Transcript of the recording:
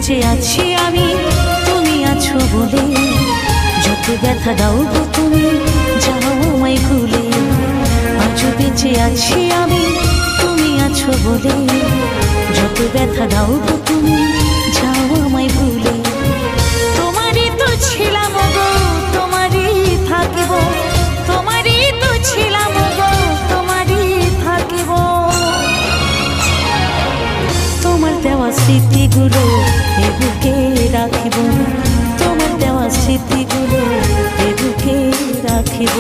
বেঁচে আছি আমি তুমি আছো বলে, যত ব্যথা দাও গো তুমি যাও আমায় ভুলে। আজও বেঁচে আছি আমি তুমি আছো বলে, যত ব্যথা দাও গো তুমি যাও আমায় ভুলে। তোমারই তো ছিলাম গো তোমারই থাকিব, তোমারই তো ছিলাম গো তোমারই থাকিব। তোমার দেওয়া স্মৃতিগুলো এ বুকে রাখিব, তোমার দেওয়া স্মৃতিগুলো এ বুকে রাখিব।